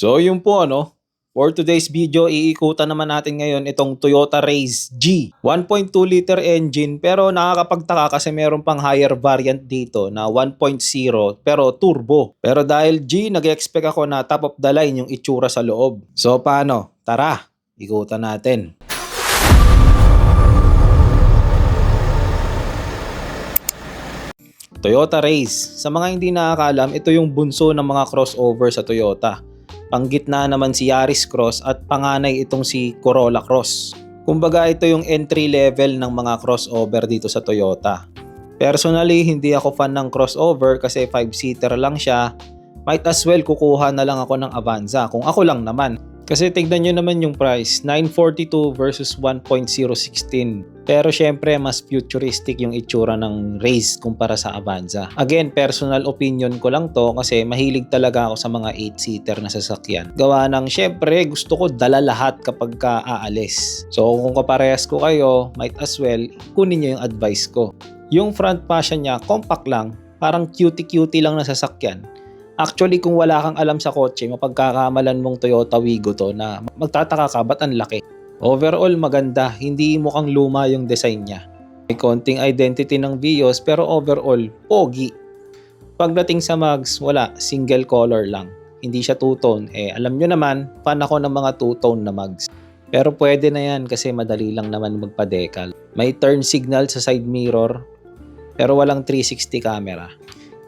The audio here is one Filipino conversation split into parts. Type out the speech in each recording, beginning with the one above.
So yun po for today's video, iikutan naman natin ngayon itong Toyota Race G. 1.2 liter engine pero nakakapagtaka kasi meron pang higher variant dito na 1.0 pero turbo. Pero dahil G, nag-expect ako na top of the line yung itsura sa loob. So paano? Tara, ikutan natin. Toyota Race. Sa mga hindi nakakaalam, ito yung bunso ng mga crossover sa Toyota. Panggitna naman si Yaris Cross at panganay itong si Corolla Cross. Kumbaga ito yung entry level ng mga crossover dito sa Toyota. Personally, hindi ako fan ng crossover kasi 5-seater lang siya. Might as well kukuha na lang ako ng Avanza kung ako lang naman. Kasi tignan nyo naman yung price, 942 versus 1.016. Pero syempre mas futuristic yung itsura ng Race kumpara sa Avanza. Again, personal opinion ko lang to kasi mahilig talaga ako sa mga 8-seater na sasakyan. Gawa ng syempre gusto ko dala lahat kapag aalis. So kung kaparehas ko kayo, might as well kunin nyo yung advice ko. Yung front fascia niya, compact lang, parang cutie-cutie lang na sasakyan. Actually, kung wala kang alam sa kotse, mapagkakamalan mong Toyota Wigo to na magtataka ka, ba't ang laki? Overall, maganda. Hindi mukhang luma yung design niya. May konting identity ng Vios, pero overall, pogi. Pagdating sa mags, wala. Single color lang. Hindi siya two-tone. Alam nyo naman, fan ako ng mga two-tone na mags. Pero pwede na yan kasi madali lang naman magpa-decal. May turn signal sa side mirror, pero walang 360 camera.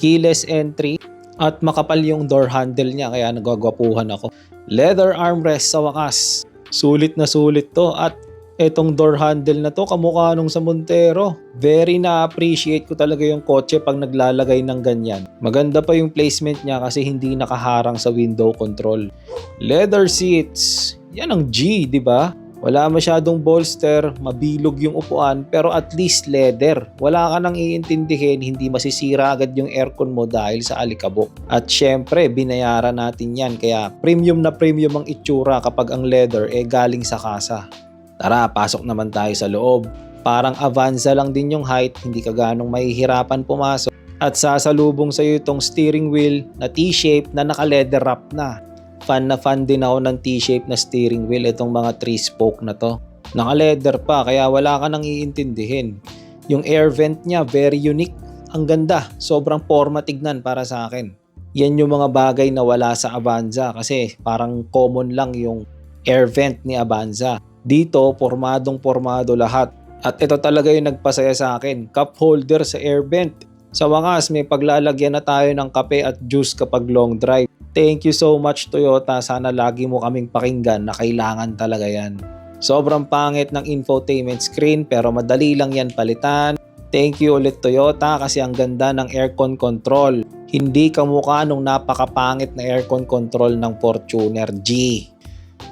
Keyless entry. At makapal yung door handle niya kaya nagwagwapuhan ako. Leather armrest sa wakas. Sulit na sulit to at etong door handle na to kamukha nung sa Montero. Very na-appreciate ko talaga yung kotse pag naglalagay ng ganyan. Maganda pa yung placement niya kasi hindi nakaharang sa window control. Leather seats. Yan ang G, di ba? Wala masyadong bolster, mabilog yung upuan, pero at least leather. Wala ka nang iintindihin, hindi masisira agad yung aircon mo dahil sa alikabok. At syempre, binayaran natin yan, kaya premium na premium ang itsura kapag ang leather galing sa kasa. Tara, pasok naman tayo sa loob. Parang Avanza lang din yung height, hindi ka ganong mahihirapan pumasok. At sasalubong sa'yo itong steering wheel na T-shape na naka-leather wrap na. Fan na fan din ako ng T-shape na steering wheel, itong mga 3-spoke na to. Naka-leather pa kaya wala ka nang iintindihin. Yung air vent niya very unique. Ang ganda, sobrang forma tignan para sa akin. Yan yung mga bagay na wala sa Avanza kasi parang common lang yung air vent ni Avanza. Dito, pormadong-pormado lahat. At ito talaga yung nagpasaya sa akin, cup holder sa air vent. Sa wakas, may paglalagyan na tayo ng kape at juice kapag long drive. Thank you so much Toyota, sana lagi mo kaming pakinggan na kailangan talaga yan. Sobrang pangit ng infotainment screen pero madali lang yan palitan. Thank you ulit Toyota kasi ang ganda ng aircon control. Hindi kamukha nung napakapangit na aircon control ng Fortuner G.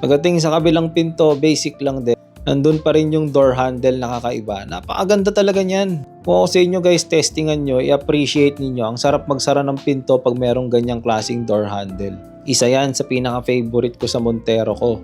Pagdating sa kabilang pinto, basic lang din. Nandun pa rin yung door handle na kakaiba. Napakaganda talaga niyan. Kung ako sa inyo guys, testingan nyo, i-appreciate ninyo. Ang sarap magsara ng pinto pag merong ganyang klaseng door handle. Isa yan sa pinaka-favorite ko sa Montero ko.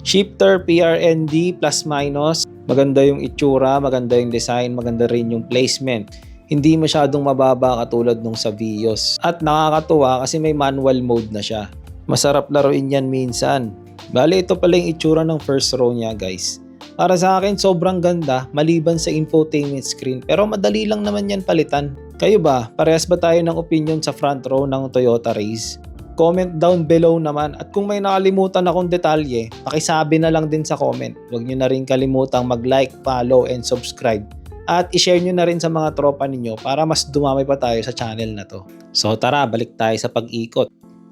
Shifter PRND plus minus. Maganda yung itsura, maganda yung design, maganda rin yung placement. Hindi masyadong mababa katulad nung sa Vios. At nakakatuwa kasi may manual mode na siya. Masarap laruin yan minsan. Bale, ito pala yung itsura ng first row niya guys. Para sa akin, sobrang ganda maliban sa infotainment screen pero madali lang naman yan palitan. Kayo ba? Parehas ba tayo ng opinion sa front row ng Toyota Race? Comment down below naman at kung may nakalimutan akong detalye, pakisabi na lang din sa comment. Huwag nyo na rin kalimutang mag-like, follow, and subscribe. At i-share nyo na rin sa mga tropa ninyo para mas dumami pa tayo sa channel na to. So tara, balik tayo sa pag-ikot.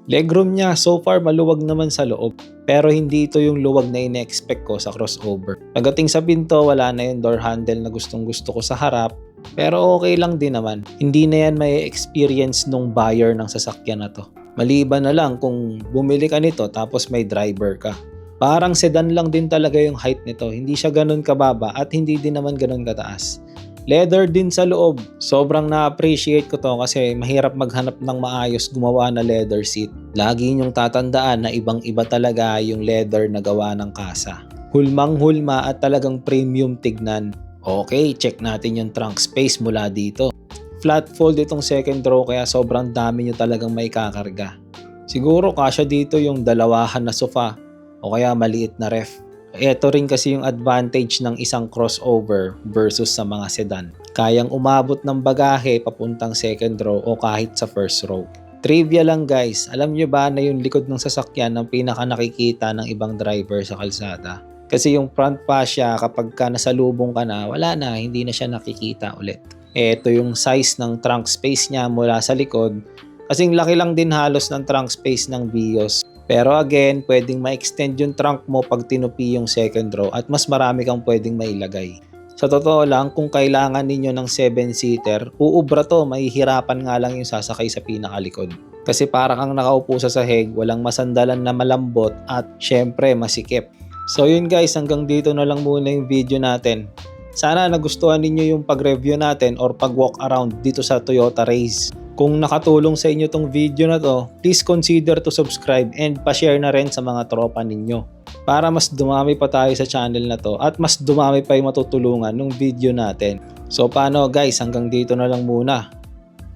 Legroom niya, so far maluwag naman sa loob. Pero hindi ito yung luwag na ine-expect ko sa crossover. Pagdating sa pinto, wala na yung door handle na gustong gusto ko sa harap. Pero okay lang din naman. Hindi na yan may experience nung buyer ng sasakyan na to. Maliban na lang kung bumili ka nito tapos may driver ka. Parang sedan lang din talaga yung height nito. Hindi siya ganun kababa at hindi din naman ganun kataas. Leather din sa loob. Sobrang na-appreciate ko to kasi mahirap maghanap ng maayos gumawa na leather seat. Lagi niyong tatandaan na ibang-iba talaga yung leather na gawa ng kasa. Hulmang-hulma at talagang premium tignan. Okay, check natin yung trunk space mula dito. Flat fold itong second row kaya sobrang dami nyo talagang may kakarga. Siguro kasya dito yung dalawahan na sofa o kaya maliit na ref. Ito rin kasi yung advantage ng isang crossover versus sa mga sedan. Kayang umabot ng bagahe papuntang second row o kahit sa first row. Trivia lang guys, alam nyo ba na yung likod ng sasakyan ang pinaka nakikita ng ibang driver sa kalsada? Kasi yung front fascia kapag ka nasalubong ka na, wala na, hindi na siya nakikita ulit. Ito yung size ng trunk space niya mula sa likod. Kasing laki lang din halos ng trunk space ng Vios. Pero again, pwedeng ma-extend yung trunk mo pag tinupi yung second row at mas marami kang pwedeng mailagay. Sa totoo lang, kung kailangan ninyo ng 7-seater, uubra to, mahihirapan nga lang yung sasakay sa pinakalikod. Kasi para kang nakaupo sa sahig, walang masandalan na malambot at syempre masikip. So yun guys, hanggang dito na lang muna yung video natin. Sana nagustuhan ninyo yung pag-review natin or pag-walk around dito sa Toyota Race. Kung nakatulong sa inyo tong video na to, please consider to subscribe and pa-share na rin sa mga tropa ninyo. Para mas dumami pa tayo sa channel na to at mas dumami pa yung matutulungan ng video natin. So paano guys, hanggang dito na lang muna.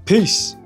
Peace!